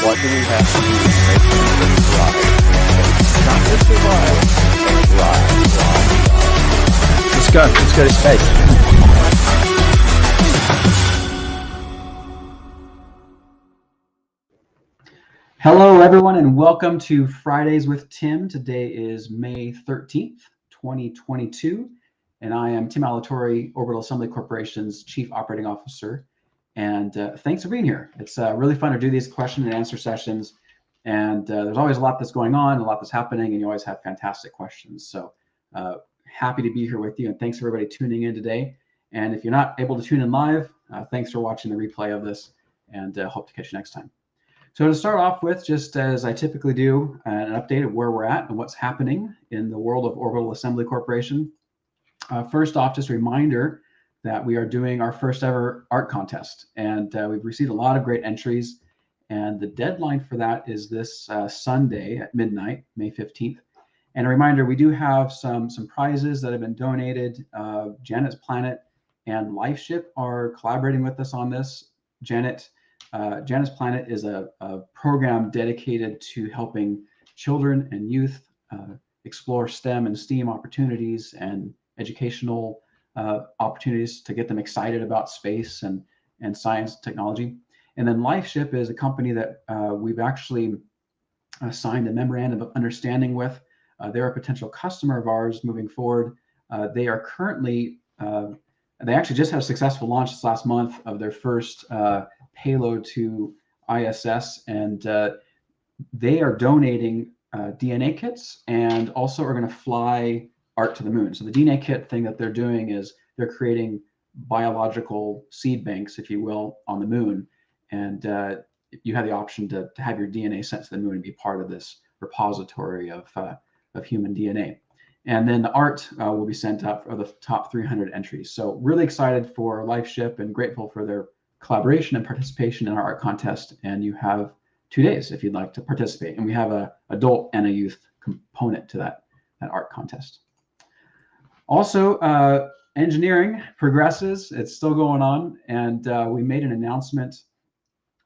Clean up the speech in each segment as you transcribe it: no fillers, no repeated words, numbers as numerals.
What do we have to do to make this thrive? Not just survive, but thrive. Let's go. Let's go to space. Hello, everyone, and welcome to Fridays with Tim. Today is May 13th, 2022, and I am Tim Alatorre, Orbital Assembly Corporation's Chief Operating Officer. And thanks for being here. It's really fun to do these question and answer sessions, and there's always a lot that's going on, a lot that's happening, and you always have fantastic questions. So happy to be here with you, and thanks for everybody tuning in today. And if you're not able to tune in live, thanks for watching the replay of this, and hope to catch you next time. So to start off with, just as I typically do, an update of where we're at and what's happening in the world of Orbital Assembly Corporation. First off, just a reminder that we are doing our first ever art contest, and we've received a lot of great entries, and the deadline for that is this Sunday at midnight, May 15th. And a reminder, we do have some prizes that have been donated. Janet's Planet and LifeShip are collaborating with us on this. Janet's Planet is a program dedicated to helping children and youth explore STEM and STEAM opportunities and educational opportunities to get them excited about space and science and technology. And then LifeShip is a company that we've actually signed a memorandum of understanding with. They're a potential customer of ours moving forward. They are currently, they actually just had a successful launch this last month of their first payload to ISS, and they are donating DNA kits and also are going to fly art to the moon. So the DNA kit thing that they're doing is they're creating biological seed banks, if you will, on the moon, and you have the option to have your DNA sent to the moon and be part of this repository of human DNA. And then the art will be sent up for the top 300 entries. So really excited for LifeShip and grateful for their collaboration and participation in our art contest. And you have 2 days if you'd like to participate. And we have an adult and a youth component to that art contest. Also, engineering progresses. It's still going on. And we made an announcement,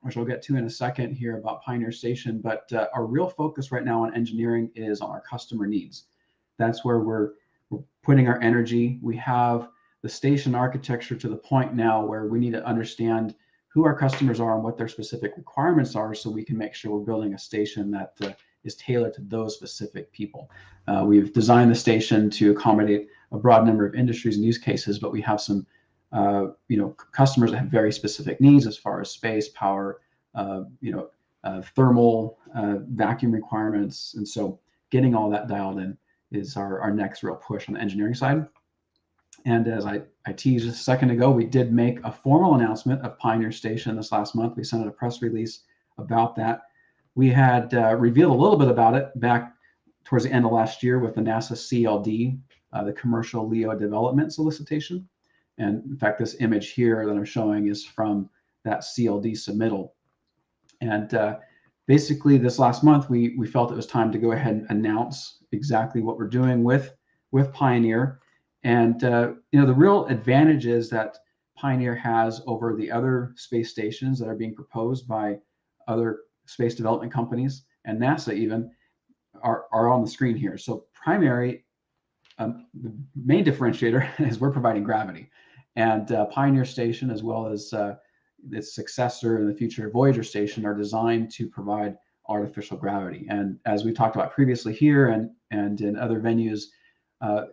which I'll get to in a second here, about Pioneer Station. But our real focus right now on engineering is on our customer needs. That's where we're putting our energy. We have the station architecture to the point now where we need to understand who our customers are and what their specific requirements are, so we can make sure we're building a station that is tailored to those specific people. We've designed the station to accommodate a broad number of industries and use cases, but we have some customers that have very specific needs as far as space, power, thermal, vacuum requirements. And so getting all that dialed in is our next real push on the engineering side. And as I teased just a second ago, we did make a formal announcement of Pioneer Station this last month. We sent out a press release about that. We had revealed a little bit about it back towards the end of last year with the NASA CLD, the Commercial LEO Development Solicitation. And in fact, this image here that I'm showing is from that CLD submittal. And basically this last month, we felt it was time to go ahead and announce exactly what we're doing with Pioneer. And the real advantages that Pioneer has over the other space stations that are being proposed by other space development companies and NASA even are on the screen here. So primary, the main differentiator is we're providing gravity. And Pioneer Station, as well as its successor in the future, Voyager Station, are designed to provide artificial gravity. And as we talked about previously here and in other venues,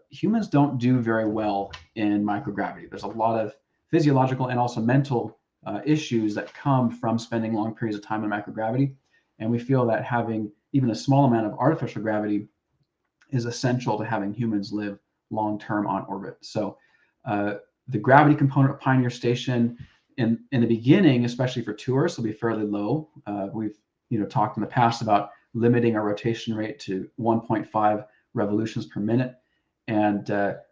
humans don't do very well in microgravity. There's a lot of physiological and also mental issues that come from spending long periods of time in microgravity. And we feel that having even a small amount of artificial gravity is essential to having humans live long-term on orbit. So the gravity component of Pioneer Station in the beginning, especially for tourists, will be fairly low. We've talked in the past about limiting our rotation rate to 1.5 revolutions per minute. And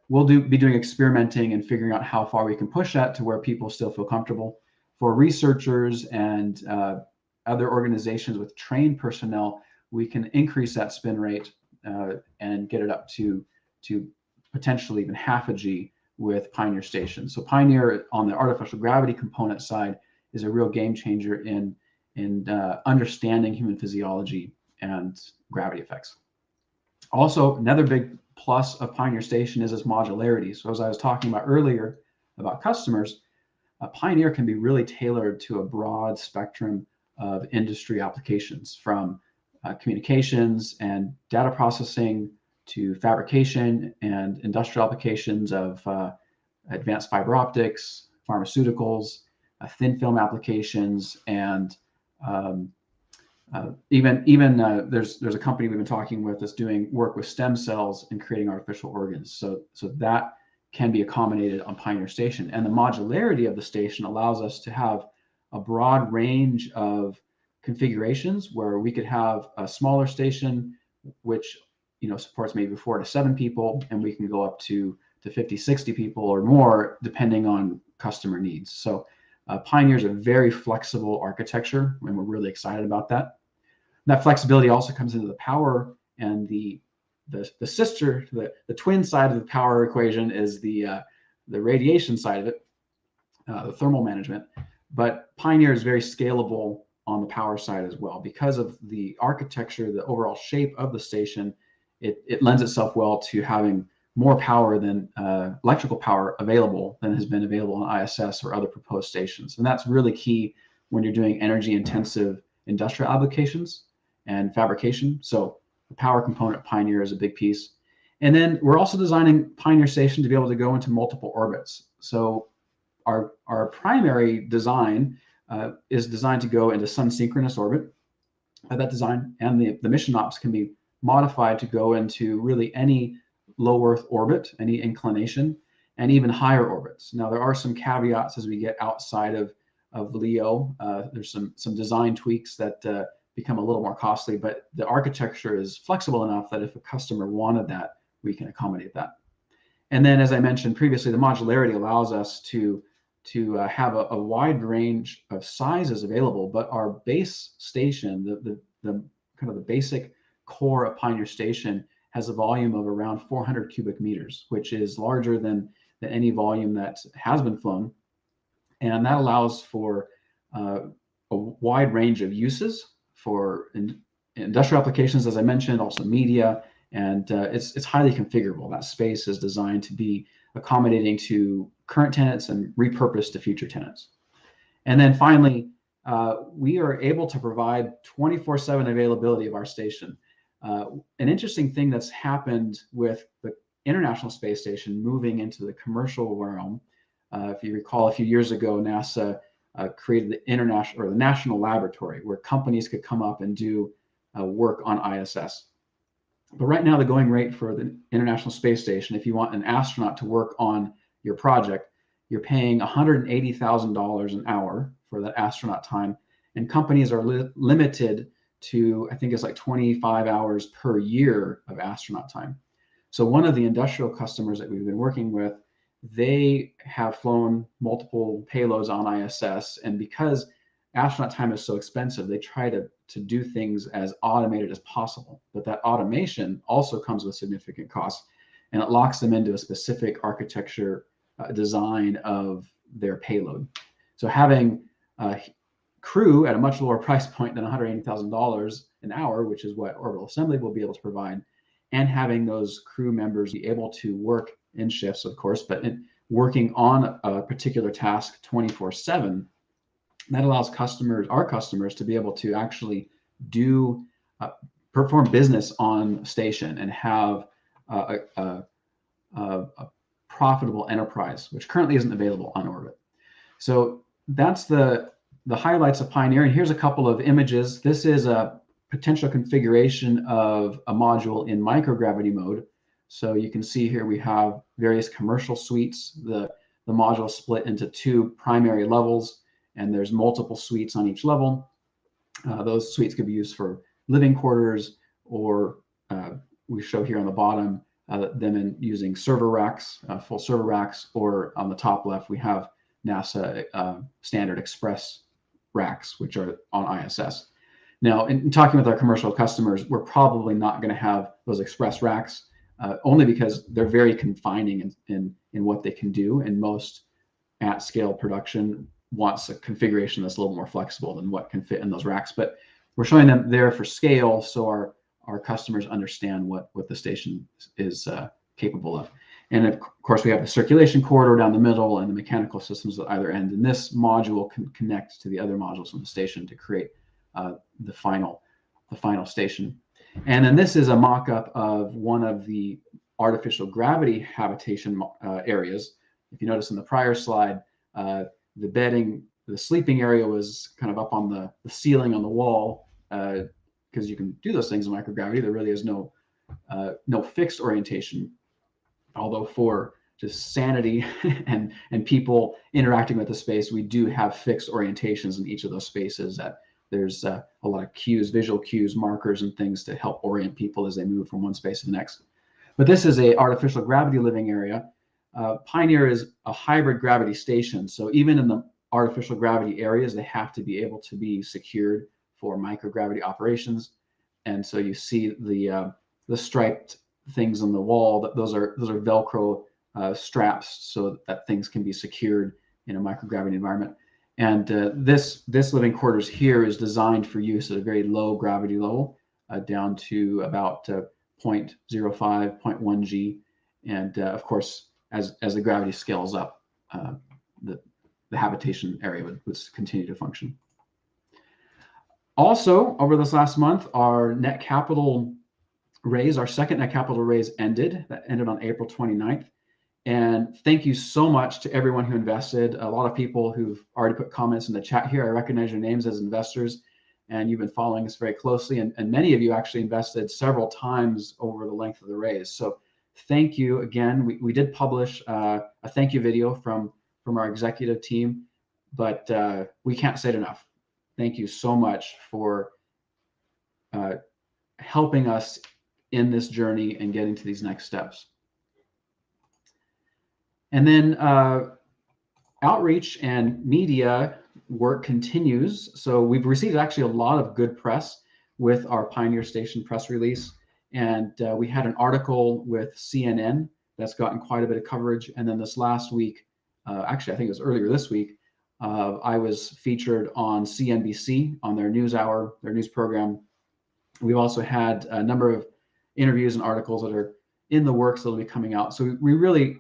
we'll be doing experimenting and figuring out how far we can push that to where people still feel comfortable. For researchers and other organizations with trained personnel, we can increase that spin rate and get it up to potentially even half a G with Pioneer Station. So Pioneer on the artificial gravity component side is a real game changer in in understanding human physiology and gravity effects. Also, another big plus of Pioneer Station is its modularity. So as I was talking about earlier about customers, Pioneer can be really tailored to a broad spectrum of industry applications, from communications and data processing to fabrication and industrial applications of advanced fiber optics, pharmaceuticals, thin film applications, and there's a company we've been talking with that's doing work with stem cells and creating artificial organs. So that can be accommodated on Pioneer Station. And the modularity of the station allows us to have a broad range of configurations where we could have a smaller station, which supports maybe 4 to 7 people, and we can go up to 50, 60 people or more, depending on customer needs. So Pioneer is a very flexible architecture, and we're really excited about that. That flexibility also comes into the power, and the twin side of the power equation is the radiation side of it, the thermal management. But Pioneer is very scalable on the power side as well. Because of the architecture, the overall shape of the station, it lends itself well to having more power than electrical power available than has been available on ISS or other proposed stations. And that's really key when you're doing energy intensive industrial applications and fabrication. So the power component of Pioneer is a big piece. And then we're also designing Pioneer Station to be able to go into multiple orbits. So our primary design is designed to go into sun synchronous orbit. That design and the mission ops can be modified to go into really any low Earth orbit, any inclination, and even higher orbits. Now, there are some caveats as we get outside of LEO. There's some design tweaks that become a little more costly, but the architecture is flexible enough that if a customer wanted that, we can accommodate that. And then, as I mentioned previously, the modularity allows us to have a wide range of sizes available, but our base station, the kind of the basic core of Pioneer Station, has a volume of around 400 cubic meters, which is larger than any volume that has been flown. And that allows for a wide range of uses for industrial applications, as I mentioned, also media, and it's highly configurable. That space is designed to be accommodating to current tenants and repurposed to future tenants. And then finally, we are able to provide 24/7 availability of our station. An interesting thing that's happened with the International Space Station moving into the commercial realm, if you recall, a few years ago, NASA created the National Laboratory, where companies could come up and do work on ISS. But right now, the going rate for the International Space Station, if you want an astronaut to work on your project, you're paying $180,000 an hour for that astronaut time, and companies are limited to, I think it's like 25 hours per year of astronaut time. So one of the industrial customers that we've been working with, they have flown multiple payloads on ISS, and because astronaut time is so expensive, they try to do things as automated as possible. But that automation also comes with significant costs, and it locks them into a specific architecture design of their payload. So having crew at a much lower price point than $180,000 an hour, which is what Orbital Assembly will be able to provide, and having those crew members be able to work in shifts, of course, but working on a particular task 24/7, that allows our customers to be able to actually perform business on station and have a profitable enterprise, which currently isn't available on orbit. So that's the highlights of Pioneer. And here's a couple of images. This is a potential configuration of a module in microgravity mode. So you can see here we have various commercial suites. The module is split into 2 primary levels, and there's multiple suites on each level. Those suites could be used for living quarters, or we show here on the bottom them in using server racks, full server racks, or on the top left we have NASA standard express racks, which are on ISS. Now, in talking with our commercial customers, we're probably not going to have those express racks, only because they're very confining in what they can do. And most at-scale production wants a configuration that's a little more flexible than what can fit in those racks. But we're showing them there for scale, so our customers understand what the station is capable of. And of course, we have the circulation corridor down the middle and the mechanical systems at either end. And this module can connect to the other modules in the station to create the final station. And then this is a mock-up of one of the artificial gravity habitation areas. If you notice in the prior slide, the bedding, the sleeping area was kind of up on the ceiling on the wall, because you can do those things in microgravity. There really is no fixed orientation, although for just sanity and people interacting with the space, we do have fixed orientations in each of those spaces. That there's a lot of cues, visual cues, markers, and things to help orient people as they move from one space to the next. But this is a artificial gravity living area. Pioneer is a hybrid gravity station, so even in the artificial gravity areas, they have to be able to be secured for microgravity operations. And so you see the striped things on the wall. Those are Velcro straps, so that things can be secured in a microgravity environment. And this living quarters here is designed for use at a very low gravity level, down to about 0.05, 0.1 G. And of course, as the gravity scales up, the habitation area would continue to function. Also, over this last month, our net capital raise, our second net capital raise ended. That ended on April 29th. And thank you so much to everyone who invested. A lot of people who've already put comments in the chat here. I recognize your names as investors, and you've been following us very closely. And many of you actually invested several times over the length of the raise. So thank you again. We did publish a thank you video from our executive team, but we can't say it enough. Thank you so much for helping us in this journey and getting to these next steps. And then outreach and media work continues. So we've received actually a lot of good press with our Pioneer Station press release. And we had an article with CNN that's gotten quite a bit of coverage. And then this last week, actually, I think it was earlier this week, I was featured on CNBC on their news hour, their news program. We've also had a number of interviews and articles that are in the works that will be coming out. So we really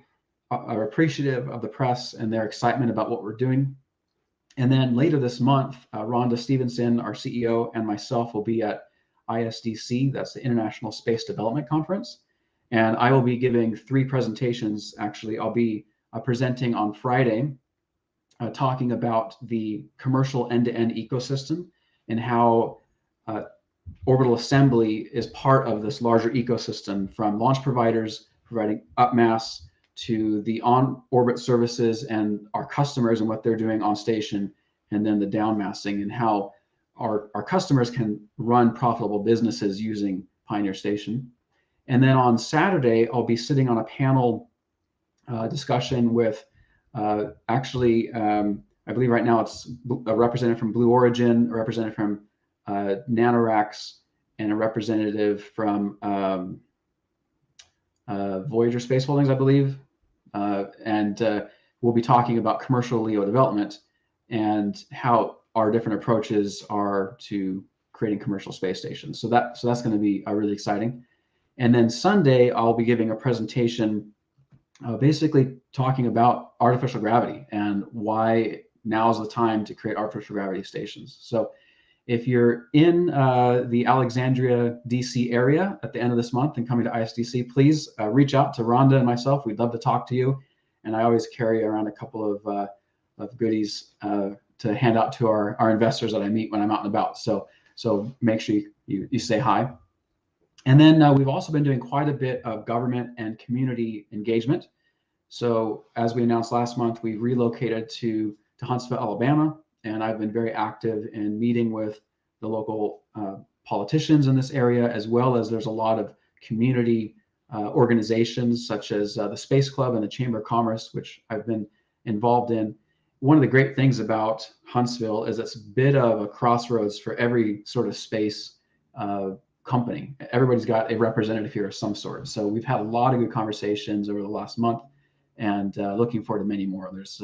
are appreciative of the press and their excitement about what we're doing. And then later this month, Rhonda Stevenson, our CEO, and myself will be at ISDC, that's the International Space Development Conference. And I will be giving 3 presentations. Actually, I'll be presenting on Friday, talking about the commercial end-to-end ecosystem and how orbital assembly is part of this larger ecosystem, from launch providers providing upmass to the on-orbit services and our customers and what they're doing on station, and then the downmassing and how our customers can run profitable businesses using Pioneer Station. And then on Saturday, I'll be sitting on a panel discussion with I believe right now it's a representative from Blue Origin, a representative from NanoRacks, and a representative from Voyager Space Holdings, I believe. And we'll be talking about commercial LEO development and how our different approaches are to creating commercial space stations. So that's going to be really exciting. And then Sunday, I'll be giving a presentation basically talking about artificial gravity and why now's the time to create artificial gravity stations. So if you're in the Alexandria, DC area at the end of this month and coming to ISDC, please reach out to Rhonda and myself. We'd love to talk to you. And I always carry around a couple of goodies to hand out to our investors that I meet when I'm out and about. So make sure you say hi. And then we've also been doing quite a bit of government and community engagement. So as we announced last month, we've relocated to Huntsville, Alabama, and I've been very active in meeting with the local politicians in this area, as well as there's a lot of community organizations such as the Space Club and the Chamber of Commerce, which I've been involved in. One of the great things about Huntsville is it's a bit of a crossroads for every sort of space company. Everybody's got a representative here of some sort. So we've had a lot of good conversations over the last month, and looking forward to many more. There's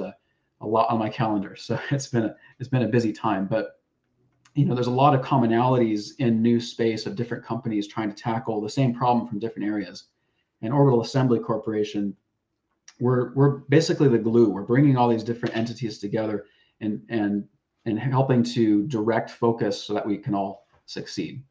a lot on my calendar. So it's been a busy time, but there's a lot of commonalities in new space of different companies trying to tackle the same problem from different areas. And Orbital Assembly Corporation, we're basically the glue. We're bringing all these different entities together and helping to direct focus so that we can all succeed.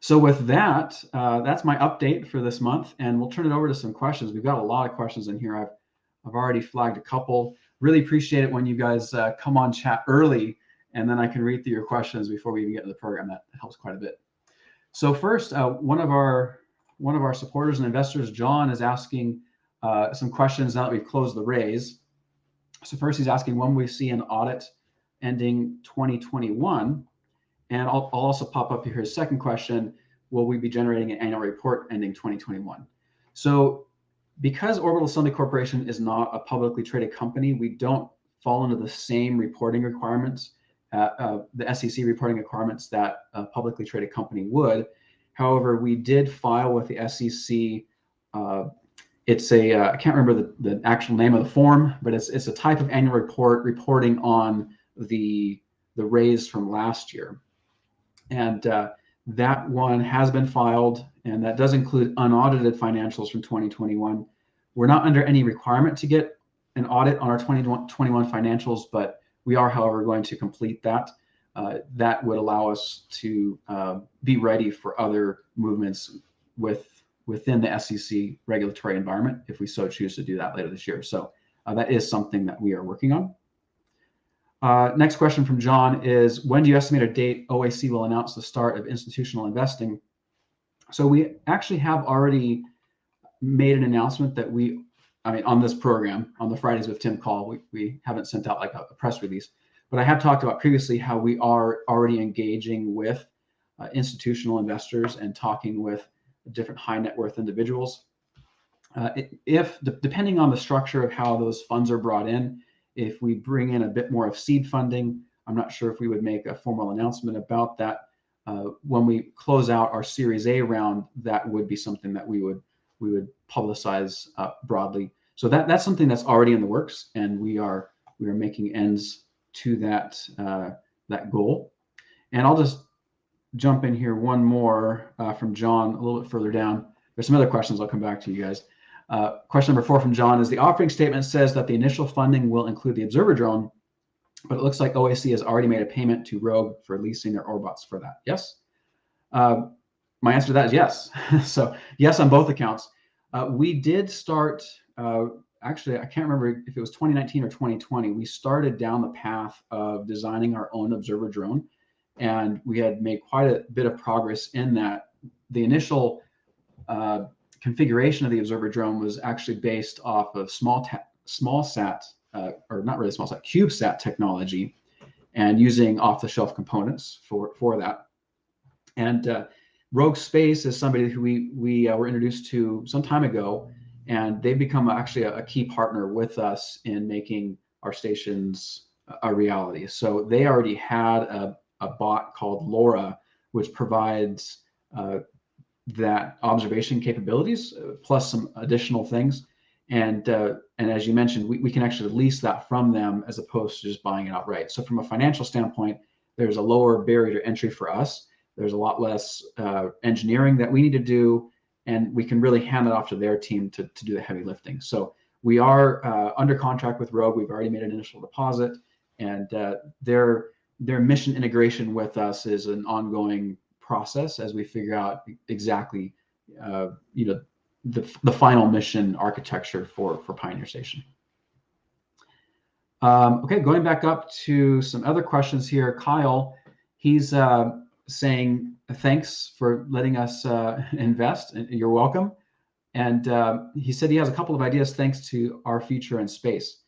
So with that, that's my update for this month, and we'll turn it over to some questions. We've got a lot of questions in here. I've already flagged a couple. Really appreciate it when you guys come on chat early, and then I can read through your questions before we even get to the program. That helps quite a bit. So first, one of our supporters and investors, John, is asking some questions now that we've closed the raise. So first, he's asking when we see an audit ending 2021, and I'll also pop up here his second question: will we be generating an annual report ending 2021? So because Orbital Assembly Corporation is not a publicly traded company, we don't fall into the same reporting requirements, the SEC reporting requirements that a publicly traded company would. However, we did file with the SEC. It's I can't remember the actual name of the form, but it's a type of annual report reporting on the raise from last year. And that one has been filed, and that does include unaudited financials from 2021. We're not under any requirement to get an audit on our 2021 financials, but we are, however, going to complete that. That would allow us to be ready for other movements within the SEC regulatory environment if we so choose to do that later this year. So that is something that we are working on. Next question from John is, when do you estimate a date OAC will announce the start of institutional investing? So we actually have already made an announcement that on this program, on the Fridays with Tim call, we haven't sent out like a press release, but I have talked about previously how we are already engaging with institutional investors and talking with different high net worth individuals. Depending on the structure of how those funds are brought in, if we bring in a bit more of seed funding, I'm not sure if we would make a formal announcement about that. When we close out our Series A round, that would be something that we would publicize broadly. So that's something that's already in the works, and we are making ends to that goal. And I'll just jump in here one more from John a little bit further down. There's some other questions. I'll come back to you guys. Question number 4 from John is, the offering statement says that the initial funding will include the observer drone, but it looks like OAC has already made a payment to Rogue for leasing their Orbots for that. Yes? My answer to that is yes. So yes, on both accounts. We did start, actually, I can't remember if it was 2019 or 2020, we started down the path of designing our own observer drone, and we had made quite a bit of progress in that. The initial configuration of the observer drone was actually based off of CubeSat technology, and using off-the-shelf components for that. And Rogue Space is somebody who we were introduced to some time ago, and they've become actually a key partner with us in making our stations a reality. So they already had a bot called Laura, which provides that observation capabilities plus some additional things. And as you mentioned, we can actually lease that from them as opposed to just buying it outright. So from a financial standpoint, there's a lower barrier to entry for us. There's a lot less engineering that we need to do, and we can really hand it off to their team to do the heavy lifting. So we are under contract with Rogue. We've already made an initial deposit, and their mission integration with us is an ongoing process as we figure out exactly the final mission architecture for Pioneer Station. Okay, going back up to some other questions here. Kyle, he's saying thanks for letting us invest, and you're welcome. And he said he has a couple of ideas thanks to our future in space.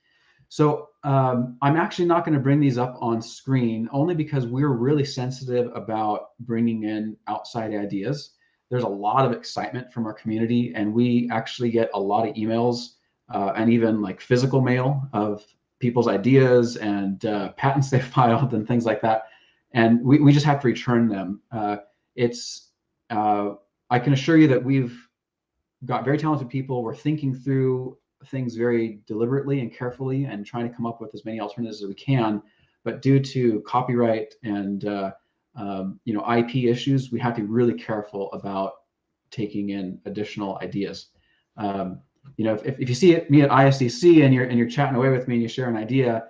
So I'm actually not going to bring these up on screen, only because we're really sensitive about bringing in outside ideas. There's a lot of excitement from our community, and we actually get a lot of emails and even like physical mail of people's ideas and patents they filed and things like that. And we just have to return them. I can assure you that we've got very talented people. We're thinking through things very deliberately and carefully and trying to come up with as many alternatives as we can. But due to copyright and IP issues, we have to be really careful about taking in additional ideas. If you see me at ISDC and you're chatting away with me and you share an idea,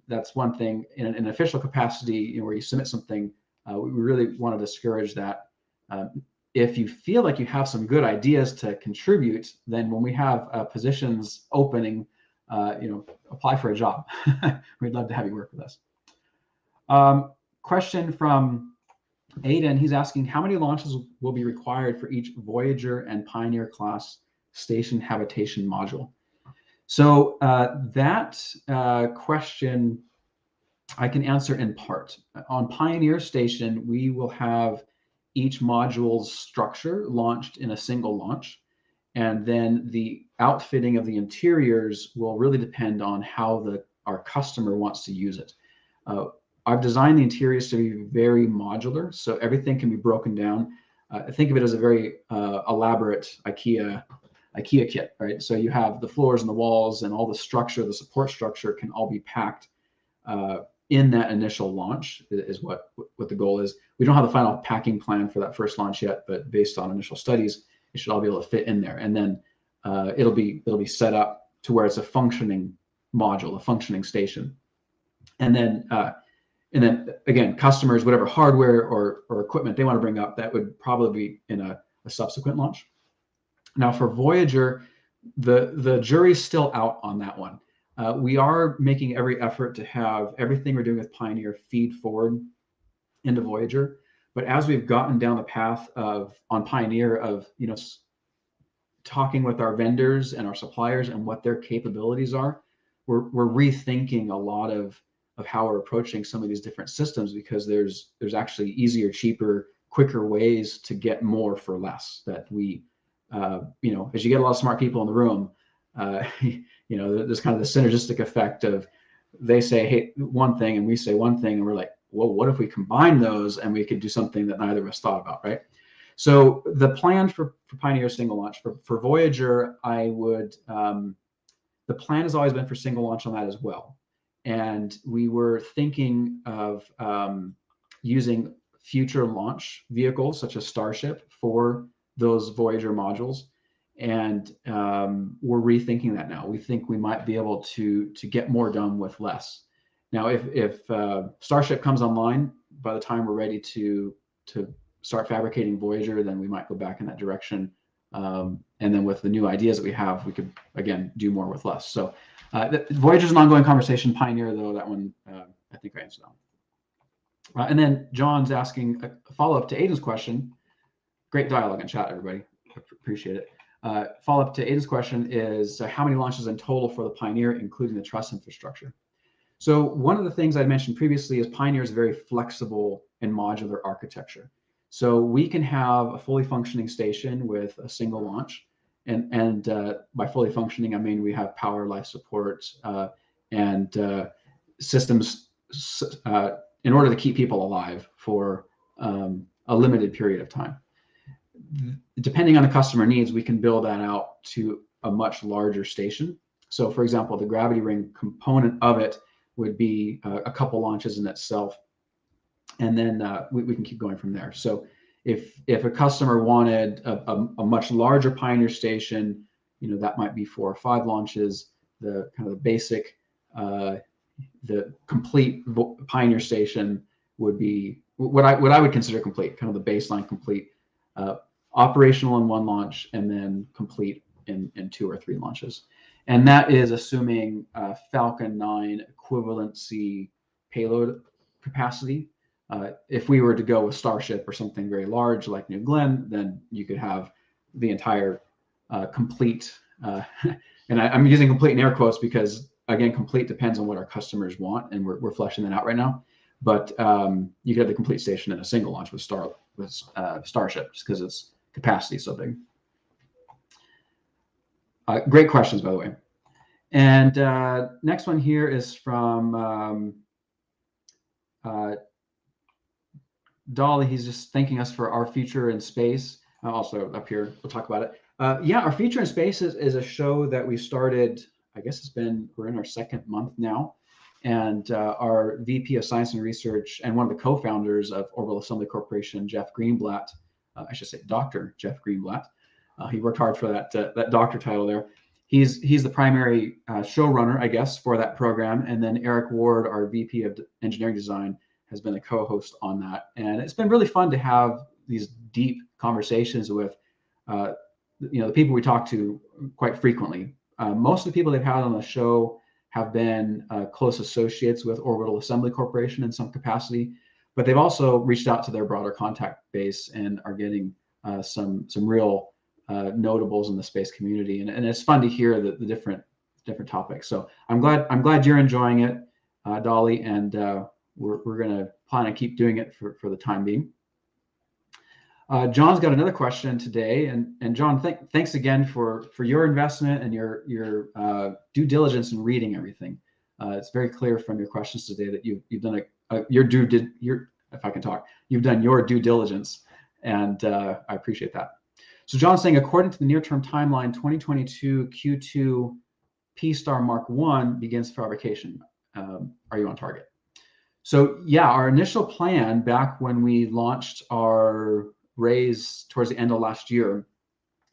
that's one thing. In an official capacity, where you submit something, we really want to discourage that. If you feel like you have some good ideas to contribute, then when we have positions opening, apply for a job. We'd love to have you work with us. Question from Aiden. He's asking, how many launches will be required for each Voyager and Pioneer class station habitation module? So that question I can answer in part. On Pioneer Station, we will have each module's structure launched in a single launch. And then the outfitting of the interiors will really depend on how our customer wants to use it. I've designed the interiors to be very modular, so everything can be broken down. Think of it as a very elaborate IKEA kit, right? So you have the floors and the walls and all the structure, the support structure can all be packed in that initial launch is what the goal is. We don't have the final packing plan for that first launch yet, but based on initial studies, it should all be able to fit in there. And then it'll be set up to where it's a functioning module, a functioning station. And then again, customers, whatever hardware or equipment they want to bring up, that would probably be in a subsequent launch. Now for Voyager, the jury's still out on that one. We are making every effort to have everything we're doing with Pioneer feed forward into Voyager. But as we've gotten down the path on Pioneer of talking with our vendors and our suppliers and what their capabilities are, we're rethinking a lot of how we're approaching some of these different systems, because there's actually easier, cheaper, quicker ways to get more for less. That we as you get a lot of smart people in the room, there's kind of the synergistic effect of they say, hey, one thing, and we say one thing, and we're like, well, what if we combine those and we could do something that neither of us thought about, right? So the plan for Pioneer single launch, for Voyager, the plan has always been for single launch on that as well. And we were thinking of using future launch vehicles such as Starship for those Voyager modules. And we're rethinking that now. We think we might be able to get more done with less. Now, if Starship comes online by the time we're ready to start fabricating Voyager, then we might go back in that direction. And then with the new ideas that we have, we could, again, do more with less. So Voyager is an ongoing conversation. Pioneer, though, that one, I think I answered on. And then John's asking a follow-up to Aiden's question. Great dialogue in chat, everybody. Appreciate it. Follow-up to Aiden's question is how many launches in total for the Pioneer, including the truss infrastructure? So one of the things I mentioned previously is Pioneer is very flexible and modular architecture. So we can have a fully functioning station with a single launch. And by fully functioning, I mean we have power, life support, and systems in order to keep people alive for a limited period of time. Depending on the customer needs, we can build that out to a much larger station. So for example, the gravity ring component of it would be a couple launches in itself. And then we can keep going from there. So if a customer wanted a much larger Pioneer station, that might be 4 or 5 launches. The kind of the basic, the complete Pioneer station would be what I would consider complete, kind of the baseline complete, operational in 1 launch, and then complete in 2 or 3 launches. And that is assuming Falcon 9 equivalency payload capacity. If we were to go with Starship or something very large like New Glenn, then you could have the entire complete, and I'm using complete in air quotes because, again, complete depends on what our customers want, and we're fleshing that out right now. But you could have the complete station in a single launch with Starship, just because its capacity is so big. Great questions, by the way. And next one here is from Dolly. He's just thanking us for our future in space. Also up here, we'll talk about it. Yeah, our Future in Space is a show that we started, I guess we're in our second month now. And our VP of Science and Research and one of the co-founders of Orbital Assembly Corporation, Jeff Greenblatt, I should say Dr. Jeff Greenblatt. He worked hard for that doctor title there. He's the primary showrunner, I guess, for that program. And then Eric Ward, our VP of Engineering Design, has been a co-host on that. And it's been really fun to have these deep conversations with the people we talk to quite frequently. Most of the people they've had on the show have been close associates with Orbital Assembly Corporation in some capacity, but they've also reached out to their broader contact base and are getting some real notables in the space community, and it's fun to hear the different topics. So I'm glad you're enjoying it, Dolly, and we're going to plan on keep doing it for the time being. John's got another question today, and John, thanks again for your investment and your due diligence in reading everything. It's very clear from your questions today that you've done you've done your due diligence, and I appreciate that. So John's saying, according to the near-term timeline, 2022 Q2 P-Star Mark 1 begins fabrication. Are you on target? So yeah, our initial plan back when we launched our raise towards the end of last year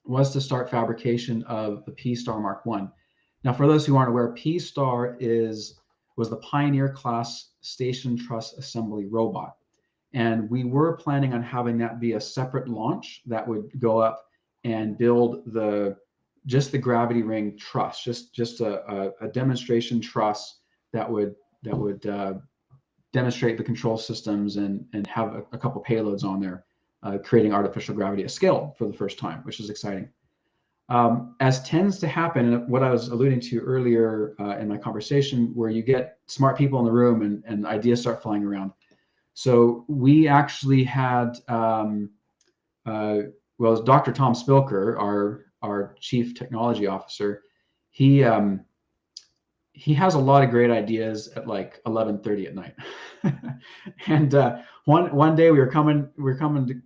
was to start fabrication of the P-Star Mark 1. Now, for those who aren't aware, P-Star was the Pioneer class station truss assembly robot. And we were planning on having that be a separate launch that would go up and build just the gravity ring truss, just a demonstration truss that would demonstrate the control systems and have a couple payloads on there, creating artificial gravity at scale for the first time, which is exciting. As tends to happen, and what I was alluding to earlier in my conversation, where you get smart people in the room and ideas start flying around. So we actually had, Dr. Tom Spilker, our chief technology officer, he has a lot of great ideas at like 11:30 at night. And one day we were coming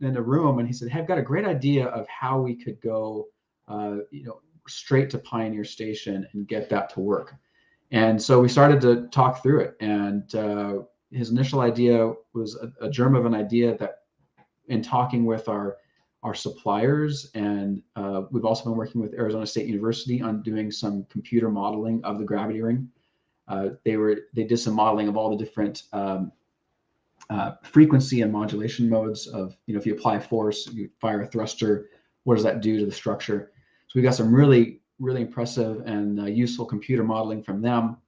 in a room, and he said, "Hey, I've got a great idea of how we could go, straight to Pioneer Station and get that to work." And so we started to talk through it, and his initial idea was a germ of an idea that, in talking with our suppliers, and we've also been working with Arizona State University on doing some computer modeling of the gravity ring. They did some modeling of all the different frequency and modulation modes of, if you apply force, you fire a thruster, what does that do to the structure? So we got some really, really impressive and useful computer modeling from them.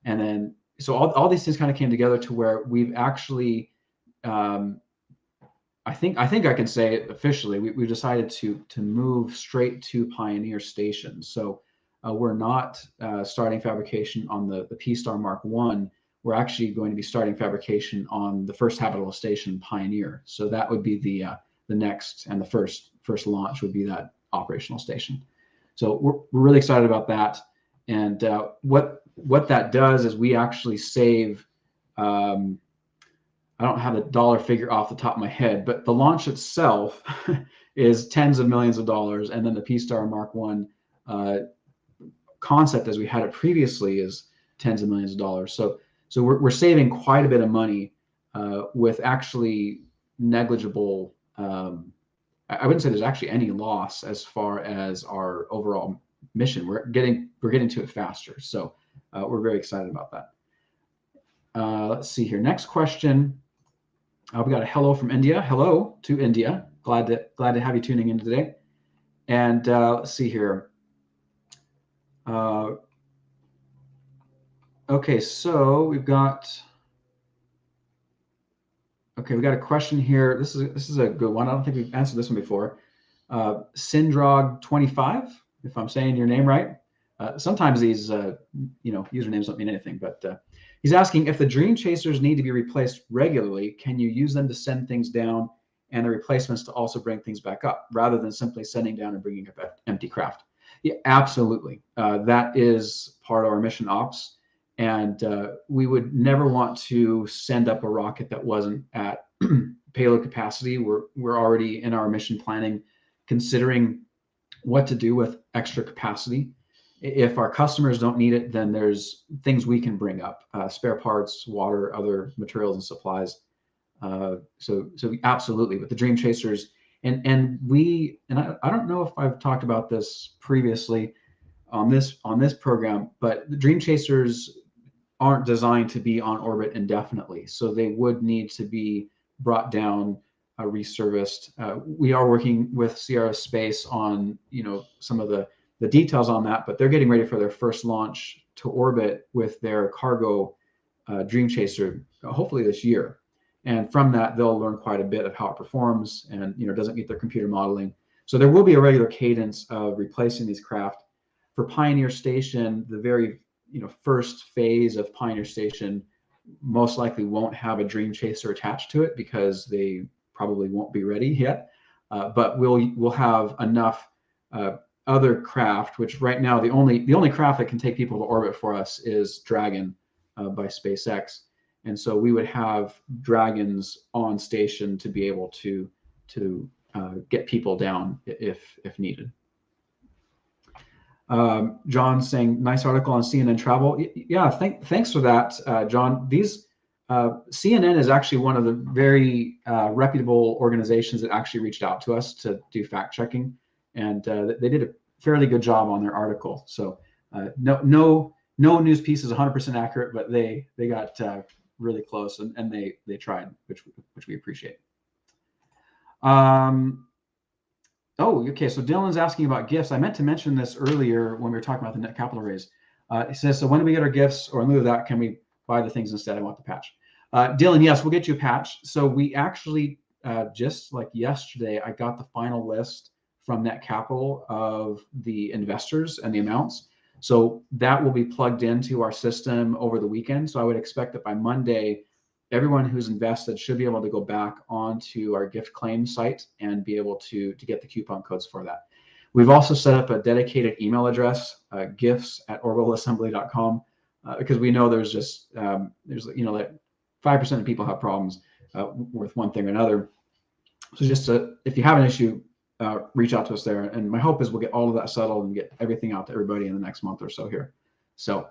And then, so all these things kind of came together to where we've actually, I think I can say it officially, we've decided to move straight to Pioneer Station. So we're not starting fabrication on the P-Star Mark 1. We're actually going to be starting fabrication on the first habitable station, Pioneer. So that would be the next, and the first launch would be that operational station. So we're really excited about that. And what that does is we actually save, I don't have a dollar figure off the top of my head, but the launch itself is tens of millions of dollars. And then the P-Star Mark 1 concept, as we had it previously, is tens of millions of dollars. So we're saving quite a bit of money with actually negligible, I wouldn't say there's actually any loss as far as our overall mission. We're getting to it faster. So we're very excited about that. Let's see here. Next question. We got a hello from India. Hello to India. Glad to have you tuning in today. And let's see here. Okay, so we got a question here. This is a good one. I don't think we've answered this one before. Sindrog25, if I'm saying your name right. Sometimes these usernames don't mean anything, but he's asking, if the Dream Chasers need to be replaced regularly, can you use them to send things down and the replacements to also bring things back up, rather than simply sending down and bringing up empty craft? Yeah, absolutely. That is part of our mission ops. And we would never want to send up a rocket that wasn't at payload capacity. We're already in our mission planning considering what to do with extra capacity. If our customers don't need it, then there's things we can bring up, spare parts, water, other materials and supplies. So absolutely with the Dream Chasers, and I don't know if I've talked about this previously on this program, but the Dream Chasers aren't designed to be on orbit indefinitely, so they would need to be brought down, reserviced. We are working with Sierra Space on some of the details on that, but they're getting ready for their first launch to orbit with their cargo Dream Chaser, hopefully this year. And from that, they'll learn quite a bit of how it performs and doesn't meet their computer modeling. So there will be a regular cadence of replacing these craft. For Pioneer Station, the very first phase of Pioneer Station most likely won't have a Dream Chaser attached to it because they probably won't be ready yet. But we'll have enough other craft, which right now the only craft that can take people to orbit for us is Dragon by SpaceX. And so we would have Dragons on station to be able to get people down if needed. John saying, nice article on CNN travel. Yeah, thanks for that, John. These CNN is actually one of the very reputable organizations that actually reached out to us to do fact checking, and they did a fairly good job on their article. So no news piece is 100% accurate, but they got really close, and they tried, which we appreciate. Oh, okay. So Dylan's asking about gifts. I meant to mention this earlier when we were talking about the net capital raise. He says, so when do we get our gifts, or in lieu of that, can we buy the things instead? I want the patch. Dylan, yes, we'll get you a patch. So we actually, just like yesterday, I got the final list from Net Capital of the investors and the amounts. So that will be plugged into our system over the weekend. So I would expect that by Monday, everyone who's invested should be able to go back onto our gift claim site and be able to get the coupon codes for that. We've also set up a dedicated email address, gifts@orbitalassembly.com, because we know there's just like 5% of people have problems with one thing or another. So just if you have an issue, reach out to us there. And my hope is we'll get all of that settled and get everything out to everybody in the next month or so here. So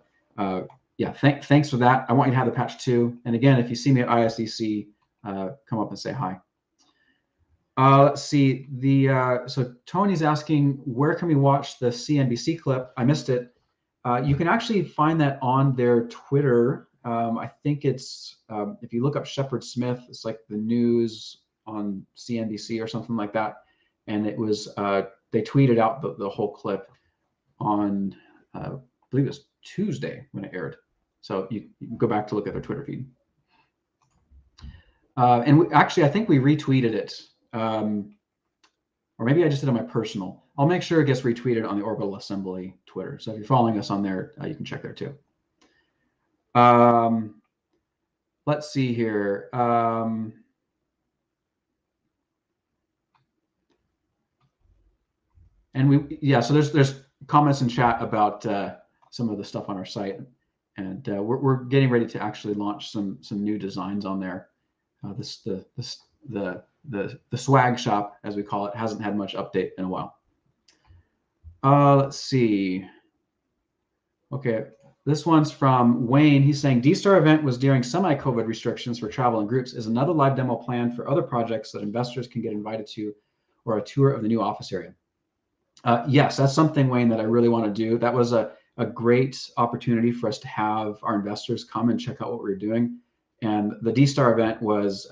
yeah, thanks for that. I want you to have the patch too. And again, if you see me at ISDC, come up and say hi. Let's see. So Tony's asking, where can we watch the CNBC clip? I missed it. You can actually find that on their Twitter. I think it's if you look up Shepard Smith, it's like the news on CNBC or something like that. And it was they tweeted out the whole clip on I believe it was Tuesday when it aired. So you can go back to look at their Twitter feed. And actually, I think we retweeted it. Or maybe I just did it on my personal. I'll make sure it gets retweeted on the Orbital Assembly Twitter. So if you're following us on there, you can check there too. Let's see here. And so there's comments in chat about some of the stuff on our site, and we're getting ready to actually launch some new designs on there. The swag shop, as we call it, hasn't had much update in a while. Let's see. Okay, this one's from Wayne. He's saying D-Star event was during semi-COVID restrictions for travel and groups. Is another live demo planned for other projects that investors can get invited to, or a tour of the new office area? Yes, that's something, Wayne, that I really want to do. That was a great opportunity for us to have our investors come and check out what we're doing. And the D-Star event was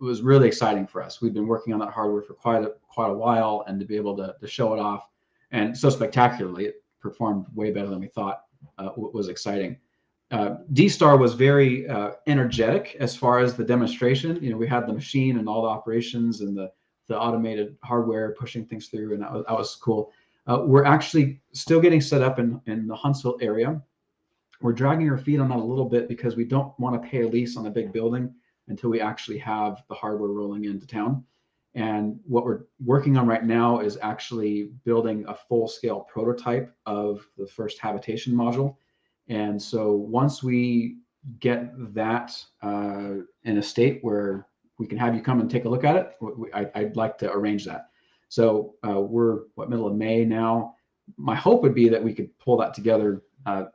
really exciting for us. We've been working on that hardware for quite a while, and to be able to show it off, and so spectacularly, it performed way better than we thought, was exciting. D-Star was very energetic as far as the demonstration. We had the machine and all the operations and the automated hardware pushing things through, and that was cool. We're actually still getting set up in the Huntsville area. We're dragging our feet on that a little bit because we don't want to pay a lease on a big building until we actually have the hardware rolling into town. And what we're working on right now is actually building a full-scale prototype of the first habitation module. And so once we get that in a state where we can have you come and take a look at it, I'd like to arrange that. So we're middle of May now. My hope would be that we could pull that together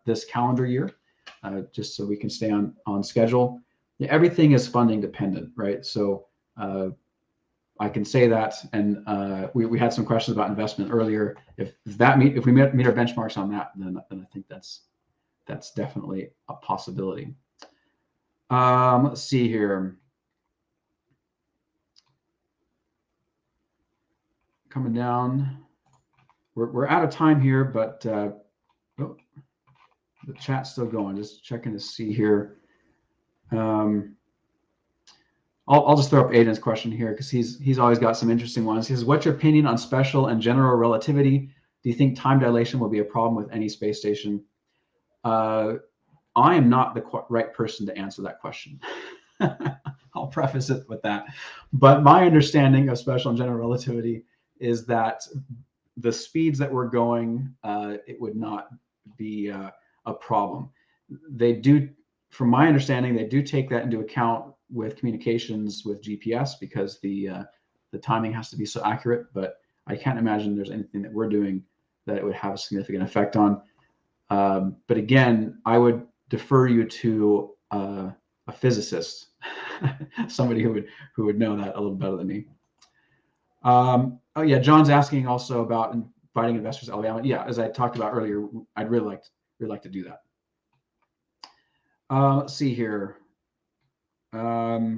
this calendar year, just so we can stay on schedule. Yeah, everything is funding dependent, right? So I can say that, and we had some questions about investment earlier. If we meet our benchmarks on that, then I think that's definitely a possibility. Let's see here. Coming down, we're out of time here, but oh, the chat's still going. Just checking to see here. I'll just throw up Aiden's question here because he's always got some interesting ones. He says, "What's your opinion on special and general relativity? Do you think time dilation will be a problem with any space station?" I am not the right person to answer that question. I'll preface it with that. But my understanding of special and general relativity is that the speeds that we're going, it would not be a problem. They do, from my understanding, they do take that into account with communications with GPS because the timing has to be so accurate. But I can't imagine there's anything that we're doing that it would have a significant effect on. But again, I would defer you to a physicist, somebody who would know that a little better than me. Oh yeah, John's asking also about inviting investors to Alabama. Yeah, as I talked about earlier, I'd really like to do that. Let's see here. Yeah,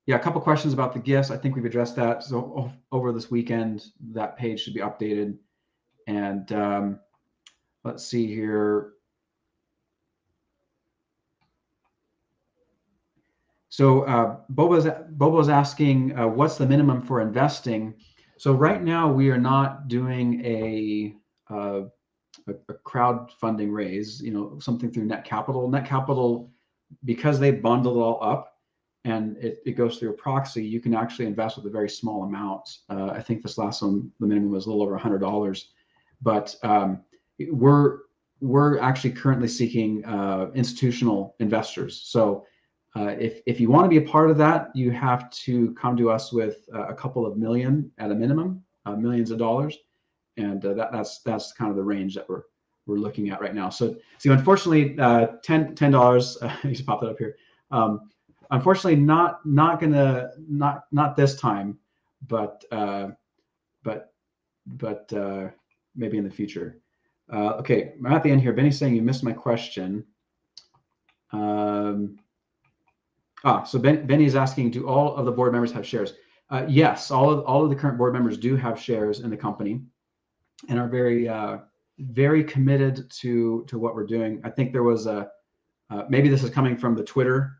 a couple questions about the gifts. I think we've addressed that. So over this weekend, that page should be updated. And let's see here. So Bobo's asking, what's the minimum for investing? So right now we are not doing a crowdfunding raise, something through Net Capital. Net Capital, because they bundle it all up and it goes through a proxy, you can actually invest with a very small amount. I think this last one, the minimum was a little over $100. But we're actually currently seeking institutional investors. So if you want to be a part of that, you have to come to us with a couple of million at a minimum, millions of dollars, and that's kind of the range that we're looking at right now. So unfortunately, $10. You just pop that up here. Unfortunately, not this time, but maybe in the future. Okay, I'm at the end here. Benny's saying you missed my question. So Benny is asking, do all of the board members have shares? Yes, all of the current board members do have shares in the company and are very committed to what we're doing. I think there was maybe this is coming from the Twitter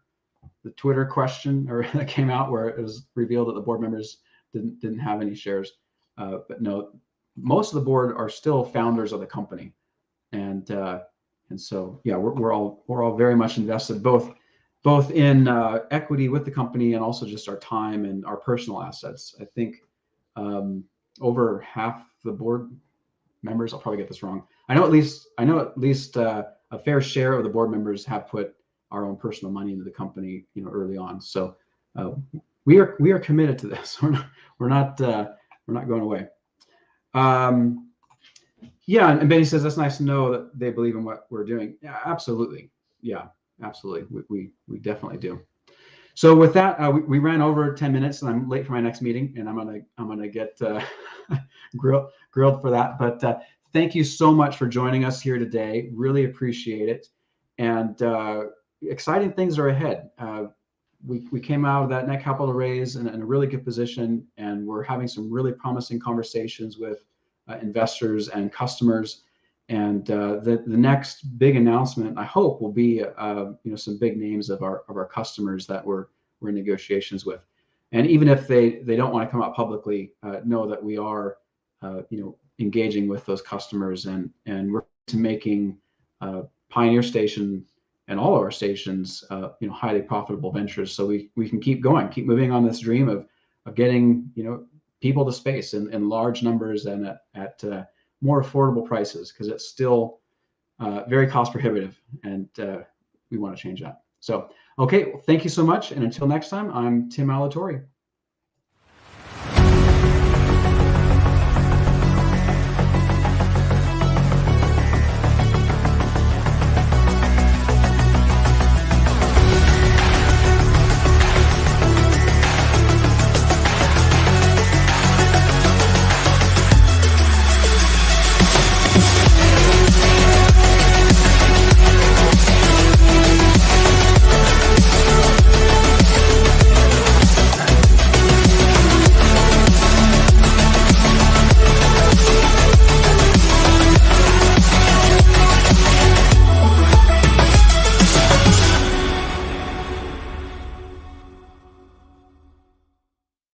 question or that came out where it was revealed that the board members didn't have any shares. But no, most of the board are still founders of the company, and so yeah, we're all very much invested both in equity with the company and also just our time and our personal assets. I think over half the board members, I'll probably get this wrong. I know at least a fair share of the board members have put our own personal money into the company, early on. So we are committed to this. We're not going away. Yeah, and Benny says that's nice to know that they believe in what we're doing. Yeah, absolutely. Yeah, absolutely. We definitely do. So with that, we ran over 10 minutes, and I'm late for my next meeting, and I'm gonna get grilled for that. But thank you so much for joining us here today. Really appreciate it, and exciting things are ahead. We came out of that Net Capital raise in a really good position, and we're having some really promising conversations with investors and customers. And the next big announcement, I hope, will be some big names of our customers that we're in negotiations with. And even if they don't want to come out publicly, know that we are engaging with those customers, and we're making Pioneer Station and all of our stations highly profitable ventures, so we can keep going, keep moving on this dream of getting people to space in large numbers and at more affordable prices, because it's still very cost prohibitive, and we want to change that. So, okay, well, thank you so much. And until next time, I'm Tim Alatorre.